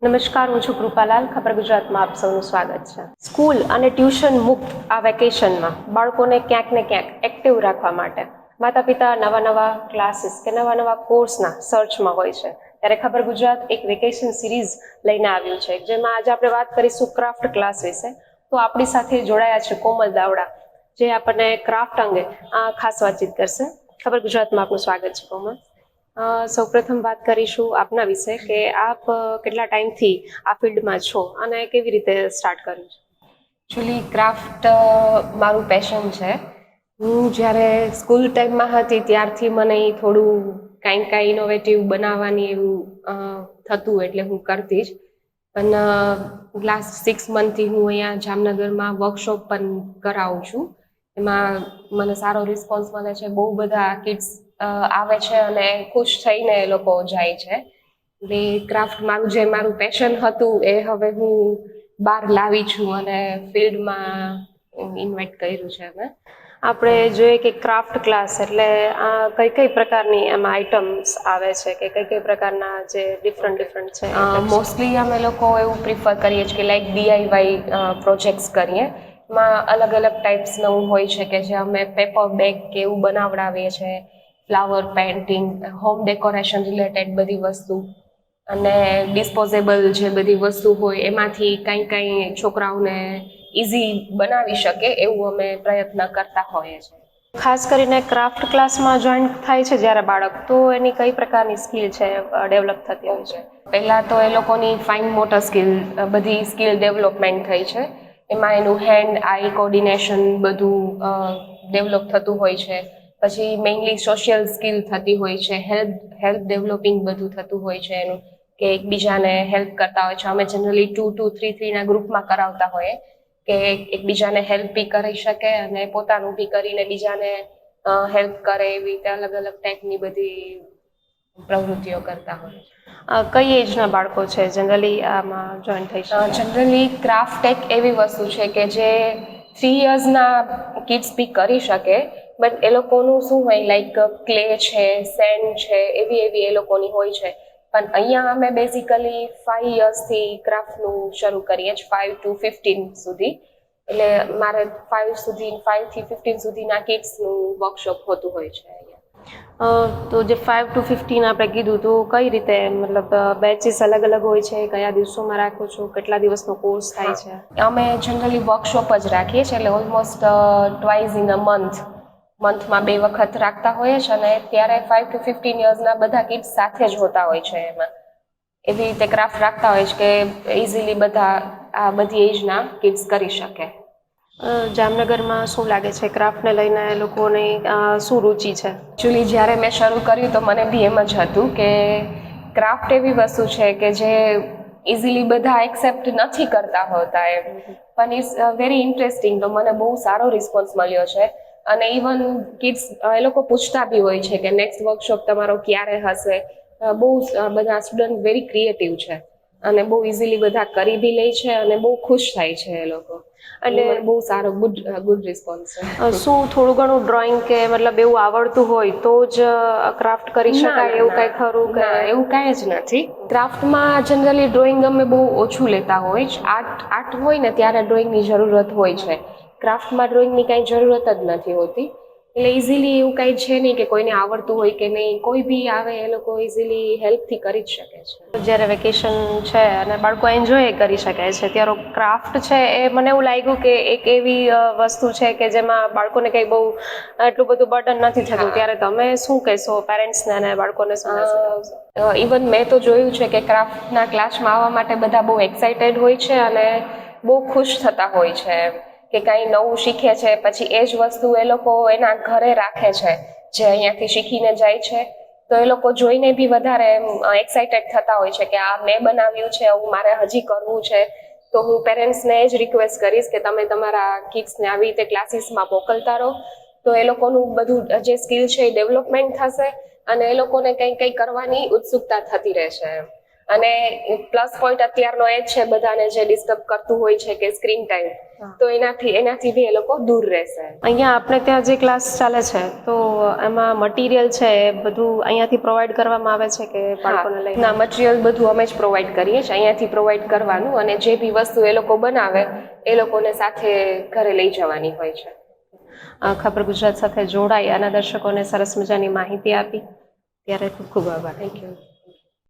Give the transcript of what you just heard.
નમસ્કાર, હું છું કૃપાલાલ. ખબર ગુજરાતમાં આપ સૌનું સ્વાગત છે. સ્કૂલ અને ટ્યુશન મુક્ત આ વેકેશનમાં બાળકોને ક્યાંક ને ક્યાંક એક્ટિવ રાખવા માટે માતા પિતા નવા નવા ક્લાસીસ કે નવા નવા કોર્સના સર્ચમાં હોય છે. ત્યારે ખબર ગુજરાત એક વેકેશન સિરીઝ લઈને આવ્યું છે, જેમાં આજે આપણે વાત કરીશું ક્રાફ્ટ ક્લાસ વિશે. તો આપણી સાથે જોડાયા છે કોમલ દાવડા, જે આપણને ક્રાફ્ટ અંગે ખાસ વાતચીત કરશે. ખબર ગુજરાતમાં આપનું સ્વાગત છે કોમલ. સૌપ્રથમ વાત કરીશું આપના વિશે કે આપ કેટલા ટાઈમથી આ ફિલ્ડમાં છો અને કેવી રીતે સ્ટાર્ટ કર્યું છે? એકચ્યુઅલી ક્રાફ્ટ મારું પેશન છે. હું જ્યારે સ્કૂલ ટાઈમમાં હતી ત્યારથી મને થોડું કાંઈ ઇનોવેટિવ બનાવવાની એવું થતું, એટલે હું કરતી જ. પણ લાસ્ટ 6 મંથથી હું અહીંયા જામનગરમાં વર્કશોપ પણ કરાવું છું. એમાં મને સારો રિસ્પોન્સ મળે છે. બહુ બધા કિડ્સ આવે છે અને ખુશ થઈને એ લોકો જાય છે. એટલે ક્રાફ્ટ મારું પેશન હતું એ હવે હું બહાર લાવી છું અને ફિલ્ડમાં ઇન્વાઇટ કર્યું છે અમે. આપણે જોઈએ કે ક્રાફ્ટ ક્લાસ એટલે કઈ કઈ પ્રકારની એમાં આઇટમ્સ આવે છે કે કઈ કઈ પ્રકારના જે ડિફરન્ટ છે? મોસ્ટલી અમે લોકો એવું પ્રિફર કરીએ છીએ કે લાઈક DIY પ્રોજેક્ટ્સ કરીએ. એમાં અલગ અલગ ટાઈપ્સનું હોય છે કે જે અમે પેપર બેગ કે એવું બનાવડાવીએ છીએ, flower painting, home decoration related બધી વસ્તુ, અને ડિસ્પોઝેબલ જે બધી વસ્તુ હોય એમાંથી કાંઈ છોકરાઓને ઇઝી બનાવી શકે એવું અમે પ્રયત્ન કરતા હોઈએ છીએ. ખાસ કરીને ક્રાફ્ટ ક્લાસમાં જોઈન થાય છે જ્યારે બાળક, તો એની કઈ પ્રકારની સ્કિલ છે ડેવલપ થતી હોય છે? પહેલાં તો એ લોકોની ફાઇન મોટર સ્કિલ, બધી સ્કિલ ડેવલપમેન્ટ થઈ છે. એમાં એનું હેન્ડ આઈ કોર્ડિનેશન બધું ડેવલપ થતું હોય છે. પછી મેઇનલી સોશિયલ સ્કિલ થતી હોય છે, હેલ્પ ડેવલપિંગ બધું થતું હોય છે એનું, કે એકબીજાને હેલ્પ કરતા હોય છે. અમે જનરલી 2 2 3 3ના ગ્રુપમાં કરાવતા હોઈએ કે એકબીજાને હેલ્પ બી કરી શકે અને પોતાનું બી કરીને બીજાને હેલ્પ કરે. એવી રીતે અલગ અલગ ટાઈપની બધી પ્રવૃત્તિઓ કરતા હોય. કઈ એજના બાળકો છે જનરલી આમાં જોઈન થઈ શકે? જનરલી ક્રાફ્ટ એક એવી વસ્તુ છે કે જે 3 યર્સના કિડ્સ બી કરી શકે, બટ એ લોકોનું શું હોય, લાઈક ક્લે છે, સેન્ડ છે, એવી એ લોકોની હોય છે. પણ અહીંયા અમે બેઝિકલી 5 યર્સથી ક્રાફ્ટનું શરૂ કરીએ છીએ, 5 to 15 સુધી. એટલે મારે 5 થી 15 સુધીના કિડ્સનું વર્કશોપ હોતું હોય છે અહીંયા. તો જે 5 to 15 આપણે કીધું, તો કઈ રીતે, મતલબ બેચીસ અલગ અલગ હોય છે? કયા દિવસોમાં રાખો છો? કેટલા દિવસનો કોર્સ થાય છે? અમે જનરલી વર્કશોપ જ રાખીએ છીએ, એટલે ઓલમોસ્ટ ટ્વાઇસ ઇન અ મંથમાં 2 વખત રાખતા હોઈએ છીએ. અને ત્યારે 5 to 15 યર્સના બધા કિડ્સ સાથે જ હોતા હોય છે એમાં. એવી રીતે ક્રાફ્ટ રાખતા હોય છે કે ઇઝીલી બધા આ બધી એજના કિડ્સ કરી શકે. જામનગરમાં શું લાગે છે ક્રાફ્ટને લઈને લોકોની શું રુચિ છે? એકચ્યુઅલી જ્યારે મેં શરૂ કર્યું તો મને બી એમ જ હતું કે ક્રાફ્ટ એવી વસ્તુ છે કે જે ઇઝીલી બધા એક્સેપ્ટ નથી કરતા હોતા એમ, પણ ઇટ્સ વેરી ઇન્ટરેસ્ટિંગ. તો મને બહુ સારો રિસ્પોન્સ મળ્યો છે. અને ઇવન કિડ્સ એ લોકો પૂછતા બી હોય છે કે નેક્સ્ટ વર્કશોપ તમારો ક્યારે હશે. બહુ બધા સ્ટુડન્ટ વેરી ક્રિએટિવ છે અને બહુ ઇઝીલી બધા કરી બી લે છે અને બહુ ખુશ થાય છે એ લોકો. એટલે બહુ સારો ગુડ રિસ્પોન્સ છે. શું થોડું ઘણું ડ્રોઈંગ કે મતલબ એવું આવડતું હોય તો જ ક્રાફ્ટ કરી શકાય એવું કંઈ ખરું? ના, એવું કાંઈ જ નથી. ક્રાફ્ટમાં જનરલી ડ્રોઈંગ અમે બહુ ઓછું લેતા હોય છે. આર્ટ હોય ને ત્યારે ડ્રોઈંગની જરૂરત હોય છે. ક્રાફ્ટમાં ડ્રોઈંગની કાંઈ જરૂરત જ નથી હોતી. એટલે ઇઝીલી એવું કાંઈ છે નહીં કે કોઈને આવડતું હોય કે નહીં, કોઈ બી આવે એ લોકો ઇઝીલી હેલ્પથી કરી જ શકે છે. જ્યારે વેકેશન છે અને બાળકો એન્જોય કરી શકે છે, ત્યારે ક્રાફ્ટ છે એ મને એવું લાગ્યું કે એક એવી વસ્તુ છે કે જેમાં બાળકોને કંઈ બહુ એટલું બધું બર્ડન નથી થતું. ત્યારે તમે શું કહેશો પેરેન્ટ્સને અને બાળકોને શું કહેશો? ઇવન મેં તો જોયું છે કે ક્રાફ્ટના ક્લાસમાં આવવા માટે બધા બહુ એક્સાઇટેડ હોય છે અને બહુ ખુશ થતા હોય છે કે કાંઈ નવું શીખે છે. પછી એ જ વસ્તુ એ લોકો એના ઘરે રાખે છે જે અહીંયાથી શીખીને જાય છે. તો એ લોકો જોઈને બી વધારે એક્સાઇટેડ થતા હોય છે કે આ મેં બનાવ્યું છે, હું મારે હજી કરવું છે. તો હું પેરેન્ટ્સને એ જ રિક્વેસ્ટ કરીશ કે તમે તમારા કિડ્સને આવી રીતે ક્લાસીસમાં મોકલતા રહો, તો એ લોકોનું બધું જે સ્કિલ છે એ ડેવલપમેન્ટ થશે અને એ લોકોને કંઈ કરવાની ઉત્સુકતા થતી રહેશે. અને પ્લસ પોઈન્ટ અત્યારનો એ જ છે બધાને જે ડિસ્ટર્બ કરતું હોય છે કે સ્ક્રીન ટાઈમ, તો એનાથી બી એ લોકો દૂર રહેશે. અહીંયા આપણે ત્યાં જે ક્લાસ ચાલે છે તો એમાં મટીરિયલ છે એ બધું અહીંયાથી પ્રોવાઈડ કરવામાં આવે છે કે બાળકોને લઈને? ના, મટીરિયલ બધું અમે જ પ્રોવાઈડ કરીએ છીએ, અહીંયાથી પ્રોવાઈડ કરવાનું, અને જે બી વસ્તુ એ લોકો બનાવે એ લોકોને સાથે ઘરે લઈ જવાની હોય છે. ખબર ગુજરાત સાથે જોડાઈ અને દર્શકોને સરસ મજાની માહિતી આપી ત્યારે ખૂબ ખૂબ આભાર. Thank you.